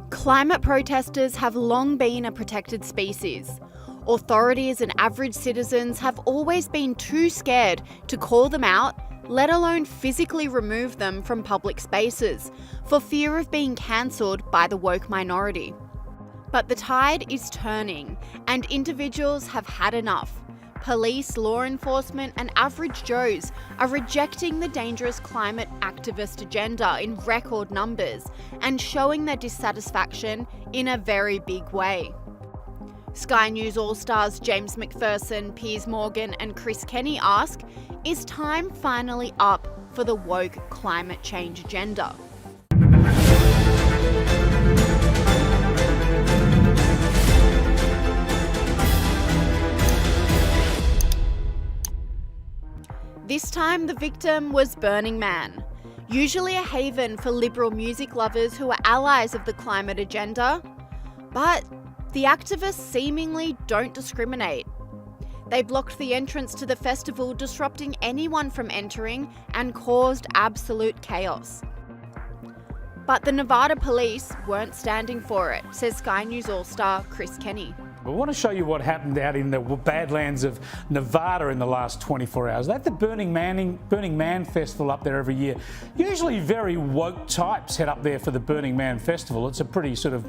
Climate protesters have long been a protected species. Authorities and average citizens have always been too scared to call them out, let alone physically remove them from public spaces, for fear of being cancelled by the woke minority. But the tide is turning, and individuals have had enough. Police, law enforcement, and average Joes are rejecting the dangerous climate activist agenda in record numbers and showing their dissatisfaction in a very big way. Sky News All Stars James Macpherson, Piers and Chris Kenny ask, is time finally up for the woke climate change agenda? This time the victim was Burning Man, usually a haven for liberal music lovers who are allies of the climate agenda, but the activists seemingly don't discriminate. They blocked the entrance to the festival, disrupting anyone from entering and caused absolute chaos. But the Nevada police weren't standing for it, says Sky News All-Star Chris Kenny. I want to show you what happened out in the Badlands of Nevada in the last 24 hours. They have the Burning Man Festival up there every year. Usually very woke types head up there for the Burning Man Festival. It's a pretty sort of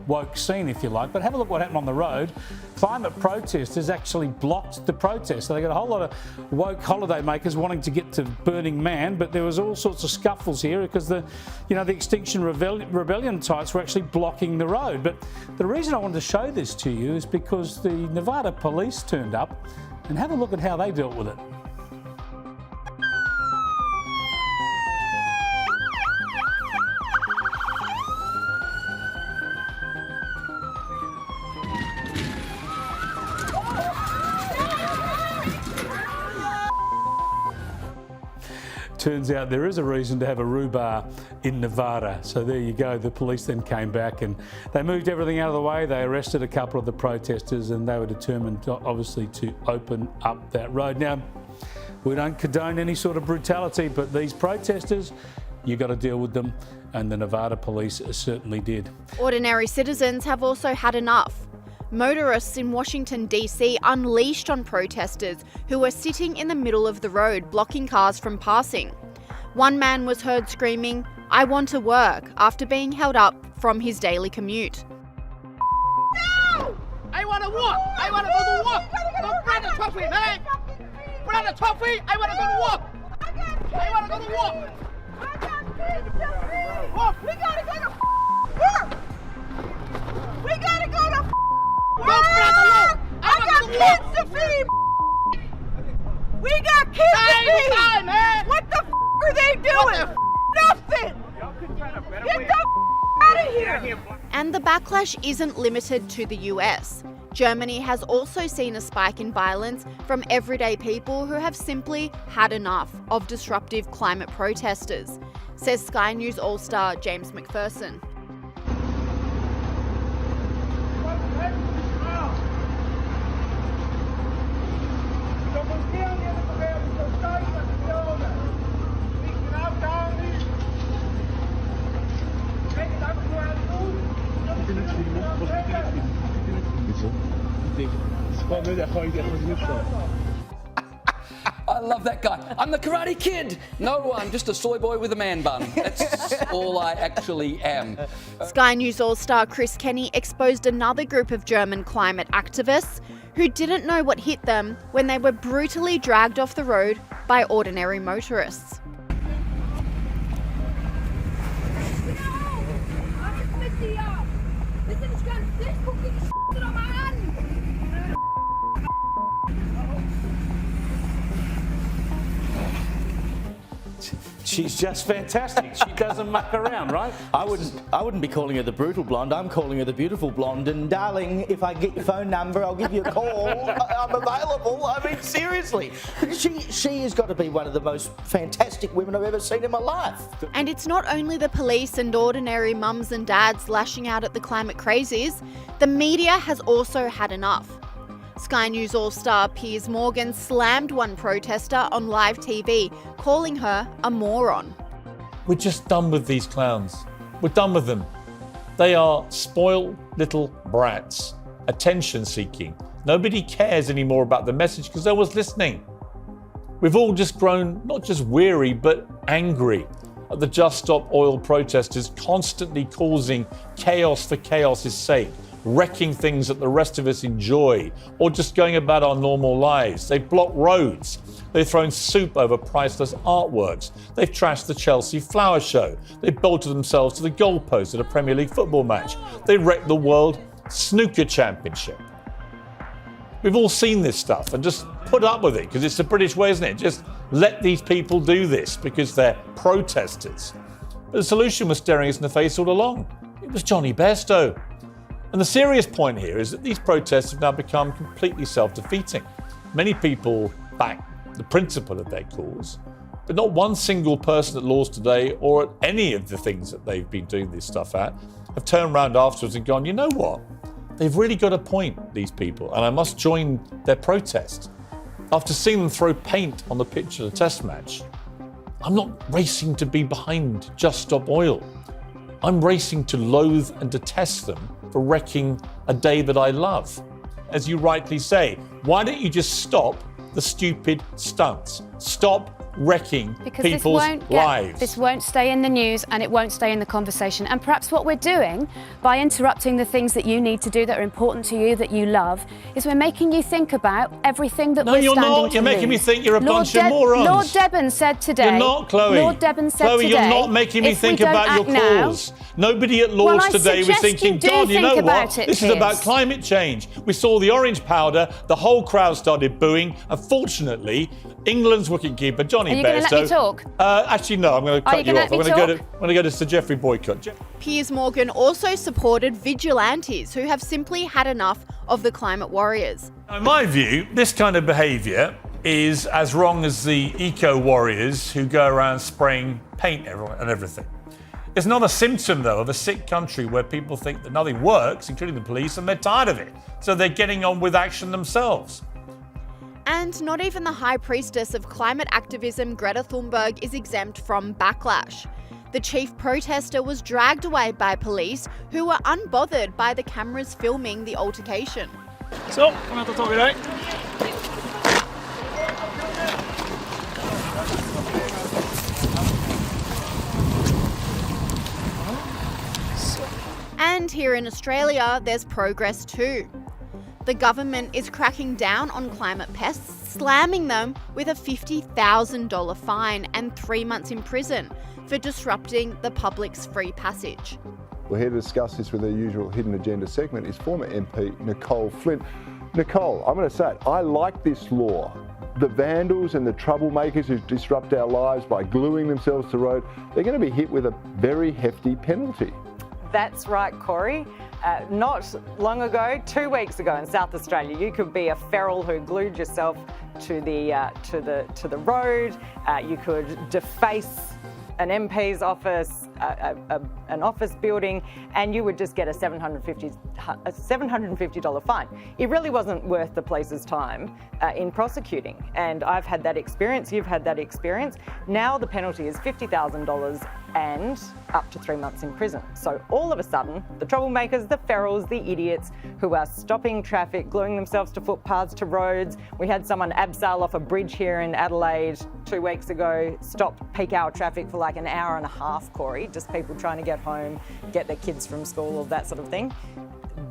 woke scene, if you like. But have a look what happened on the road. Climate protesters actually blocked the protest. So they got a whole lot of woke holiday makers wanting to get to Burning Man, but there was all sorts of scuffles here because the Extinction Rebellion types were actually blocking the road. But the reason I wanted to show this to you is because the Nevada police turned up, and have a look at how they dealt with it. Turns out there is a reason to have a rhubarb in Nevada. So there you go. The police then came back and they moved everything out of the way. They arrested a couple of the protesters and they were determined, obviously, to open up that road. Now, we don't condone any sort of brutality, but these protesters, you've got to deal with them, and the Nevada police certainly did. Ordinary citizens have also had enough. Motorists in Washington, D.C. unleashed on protesters who were sitting in the middle of the road, blocking cars from passing. One man was heard screaming, "I want to work," after being held up from his daily commute. No! I want to walk! I want to go to work! Don't bring the toffee, man! Bring the toffee! I want to go to work! I want to go to work! We gotta go to work! We gotta go to work! I got kids to feed! We got kids to feed! Man. What the are they doing? Nothing! Get the out of here! And the backlash isn't limited to the US. Germany has also seen a spike in violence from everyday people who have simply had enough of disruptive climate protesters, says Sky News All-Star James Macpherson. I love that guy. I'm the Karate Kid. No, I'm just a soy boy with a man bun. That's all I actually am. Sky News All-Star Chris Kenny exposed another group of German climate activists who didn't know what hit them when they were brutally dragged off the road by ordinary motorists. She's just fantastic. She doesn't muck around, right? I wouldn't be calling her the brutal blonde. I'm calling her the beautiful blonde. And darling, if I get your phone number, I'll give you a call. I'm available. I mean, seriously, she has got to be one of the most fantastic women I've ever seen in my life. And it's not only the police and ordinary mums and dads lashing out at the climate crazies. The media has also had enough. Sky News All-Star Piers slammed one protester on live TV, calling her a moron. We're just done with these clowns. We're done with them. They are spoiled little brats, attention seeking. Nobody cares anymore about the message because no one's listening. We've all just grown not just weary, but angry at the Just Stop Oil protesters constantly causing chaos for chaos' sake, wrecking things that the rest of us enjoy, or just going about our normal lives. They've blocked roads. They've thrown soup over priceless artworks. They've trashed the Chelsea Flower Show. They've bolted themselves to the goalpost at a Premier League football match. They wrecked the World Snooker Championship. We've all seen this stuff and just put up with it because it's the British way, isn't it? Just let these people do this because they're protesters. But the solution was staring us in the face all along. It was Johnny Bairstow. And the serious point here is that these protests have now become completely self-defeating. Many people back the principle of their cause, but not one single person at Laws Today or at any of the things that they've been doing this stuff at have turned around afterwards and gone, you know what? They've really got a point, these people, and I must join their protest. After seeing them throw paint on the pitch of the test match, I'm not racing to be behind Just Stop Oil. I'm racing to loathe and detest them for wrecking a day that I love. As you rightly say, why don't you just stop the stupid stunts? Stop wrecking people's lives. This won't stay in the news and it won't stay in the conversation. And perhaps what we're doing by interrupting the things that you need to do that are important to you, that you love, is we're making you think about everything that we're standing to lose. No, you're not. You're making me think you're a bunch of morons. Lord Debon said today. You're not, Chloe. Lord Debon said today. Chloe, you're not making me think about your cause. Nobody at Laws today was thinking, God, you know what? This is about climate change. We saw the orange powder, the whole crowd started booing. Unfortunately, England's wicketkeeper, Johnny Bairstow. Are you going to let me talk? Actually, no, I'm going to cut you off. I'm going to go to Sir Geoffrey Boycott. Piers Morgan also supported Vigilantes, who have simply had enough of the climate warriors. In my view, this kind of behaviour is as wrong as the eco-warriors who go around spraying paint and everything. It's not a symptom, though, of a sick country where people think that nothing works, including the police, and they're tired of it. So they're getting on with action themselves. And not even the high priestess of climate activism, Greta Thunberg, is exempt from backlash. The chief protester was dragged away by police who were unbothered by the cameras filming the altercation. Så, kom hit og ta deg. And here in Australia, there's progress too. The government is cracking down on climate pests, slamming them with a $50,000 fine and 3 months in prison for disrupting the public's free passage. We're here to discuss this with our usual Hidden Agenda segment is former MP Nicole Flint. Nicole, I'm going to say it, I like this law. The vandals and the troublemakers who disrupt our lives by gluing themselves to road, they're going to be hit with a very hefty penalty. That's right, Corey. Not long ago, 2 weeks ago in South Australia, you could be a feral who glued yourself to the road. You could deface an MP's office, an office building, and you would just get a $750 fine. It really wasn't worth the police's time in prosecuting. And I've had that experience, you've had that experience. Now the penalty is $50,000 and up to 3 months in prison. So all of a sudden, the troublemakers, the ferals, the idiots who are stopping traffic, gluing themselves to footpaths, to roads. We had someone abseil off a bridge here in Adelaide 2 weeks ago, stopped peak hour traffic for like an hour and a half, Corey, just people trying to get home, get their kids from school, all that sort of thing.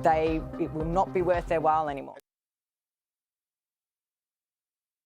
It will not be worth their while anymore.